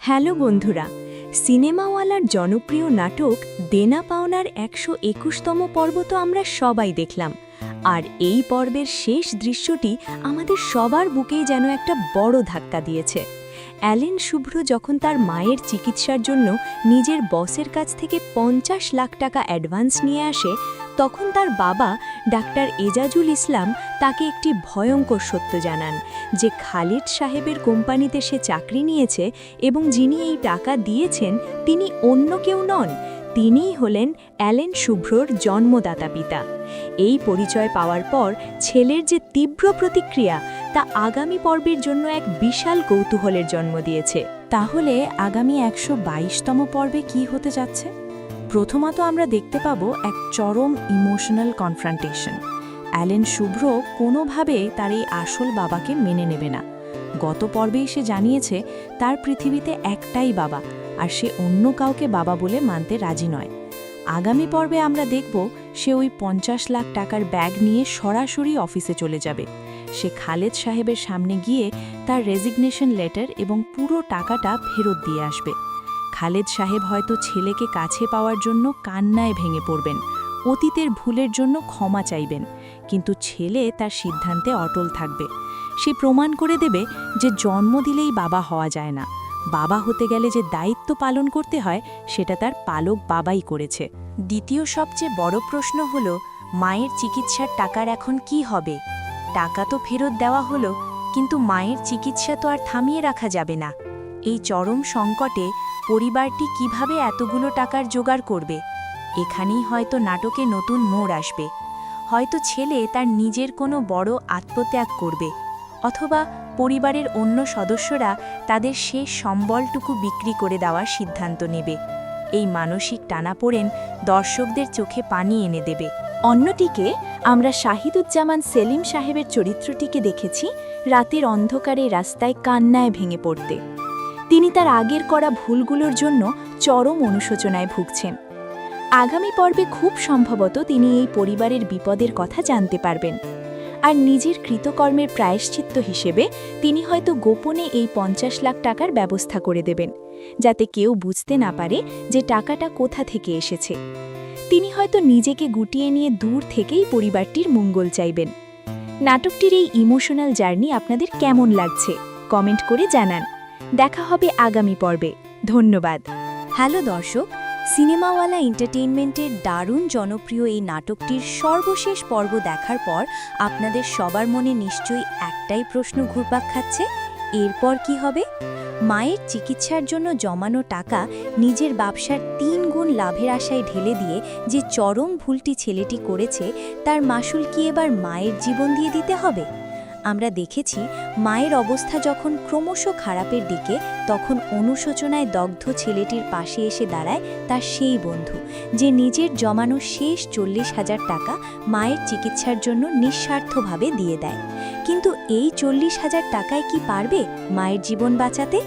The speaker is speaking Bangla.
হ্যালো বন্ধুরা, সিনেমাওয়ালার জনপ্রিয় নাটক দেনা পাওনার ১২১তম পর্ব তো আমরা সবাই দেখলাম। আর এই পর্বের শেষ দৃশ্যটি আমাদের সবার বুকেই যেন একটা বড় ধাক্কা দিয়েছে। অ্যালেন শুভ্র যখন তার মায়ের চিকিৎসার জন্য নিজের বসের কাছ থেকে ৫০ লাখ টাকা অ্যাডভান্স নিয়ে আসে, তখন তার বাবা ডাক্তার এজাজুল ইসলাম তাকে একটি ভয়ঙ্কর সত্য জানান যে খালিদ সাহেবের কোম্পানিতে সে চাকরি নিয়েছে এবং যিনি এই টাকা দিয়েছেন তিনি অন্য কেউ নন, তিনিই হলেন অ্যালেন শুভ্রর জন্মদাতা পিতা। এই পরিচয় পাওয়ার পর ছেলের যে তীব্র প্রতিক্রিয়া তা আগামী পর্বের জন্য এক বিশাল কৌতূহলের জন্ম দিয়েছে। তাহলে আগামী ১২২তম পর্বে কি হতে যাচ্ছে? প্রথমত আমরা দেখতে পাব এক চরম ইমোশনাল কনফ্রন্টেশন। অ্যালেন শুভ্র কোনোভাবে তার এই আসল বাবাকে মেনে নেবে না। গত পর্বেই সে জানিয়েছে তার পৃথিবীতে একটাই বাবা, আর সে অন্য কাউকে বাবা বলে মানতে রাজি নয়। আগামী পর্বে আমরা দেখব সে ওই ৫০ লাখ টাকার ব্যাগ নিয়ে সরাসরি অফিসে চলে যাবে। সে খালেদ সাহেবের সামনে গিয়ে তার রেজিগনেশন লেটার এবং পুরো টাকাটা ফেরত দিয়ে আসবে। খালেদ সাহেব হয়তো ছেলেকে কাছে পাওয়ার জন্য কান্নায় ভেঙে পড়বেন, অতীতের ভুলের জন্য ক্ষমা চাইবেন, কিন্তু ছেলে তার সিদ্ধান্তে অটল থাকবে। সে প্রমাণ করে দেবে যে জন্ম দিলেই বাবা হওয়া যায় না, বাবা হতে গেলে যে দায়িত্ব পালন করতে হয় সেটা তার পালক বাবাই করেছে। দ্বিতীয় সবচেয়ে বড় প্রশ্ন হল, মায়ের চিকিৎসার টাকার এখন কি হবে? টাকা তো ফেরত দেওয়া হলো, কিন্তু মায়ের চিকিৎসা তো আর থামিয়ে রাখা যাবে না। এই চরম সংকটে পরিবারটি কিভাবে এতগুলো টাকার জোগাড় করবে? এখানেই হয়তো নাটকে নতুন মোড় আসবে। হয়তো ছেলে তার নিজের কোনো বড় আত্মত্যাগ করবে, অথবা পরিবারের অন্য সদস্যরা তাদের শেষ সম্বলটুকু বিক্রি করে দেওয়ার সিদ্ধান্ত নেবে। এই মানসিক টানাপোড়েন দর্শকদের চোখে পানি এনে দেবে। অন্যদিকে আমরা শাহিদুজ্জামান সেলিম সাহেবের চরিত্রটিকে দেখেছি রাতের অন্ধকারে রাস্তায় কান্নায় ভেঙে পড়তে। তিনি তার আগের করা ভুলগুলোর জন্য চরম অনুশোচনায় ভুগছেন। আগামী পর্বে খুব সম্ভবত তিনি এই পরিবারের বিপদের কথা জানতে পারবেন, আর নিজের কৃতকর্মের প্রায়শ্চিত্ত হিসেবে তিনি হয়তো গোপনে এই ৫০ লাখ টাকার ব্যবস্থা করে দেবেন, যাতে কেউ বুঝতে না পারে যে টাকাটা কোথা থেকে এসেছে। তিনি হয়তো নিজেকে গুটিয়ে নিয়ে দূর থেকেই পরিবারটির মঙ্গল চাইবেন। নাটকটির এই ইমোশনাল জার্নি আপনাদের কেমন লাগছে কমেন্ট করে জানান। দেখা হবে আগামী পর্বে। ধন্যবাদ। হ্যালো দর্শক, সিনেমাওয়ালা এন্টারটেইনমেন্টের দারুণ জনপ্রিয় এই নাটকটির সর্বশেষ পর্ব দেখার পর আপনাদের সবার মনে নিশ্চয়ই একটাই প্রশ্ন ঘুরপাক খাচ্ছে, এরপর কি হবে? মায়ের চিকিৎসার জন্য জমানো টাকা নিজের ব্যবসার ৩ গুণ লাভের আশায় ঢেলে দিয়ে যে চরম ভুলটি ছেলেটি করেছে, তার মাসুল কি এবার মায়ের জীবন দিয়ে দিতে হবে? আমরা দেখেছি মায়ের অবস্থা যখন ক্রমশ খারাপের দিকে, তখন অনুশোচনায় দগ্ধ ছেলেটির পাশে এসে দাঁড়ায় তার সেই বন্ধু, যে নিজের জমানো শেষ ৪০,০০০ টাকা মায়ের চিকিৎসার জন্য নিঃস্বার্থভাবে দিয়ে দেয়। কিন্তু এই ৪০,০০০ টাকায় কি পারবে মায়ের জীবন বাঁচাতে?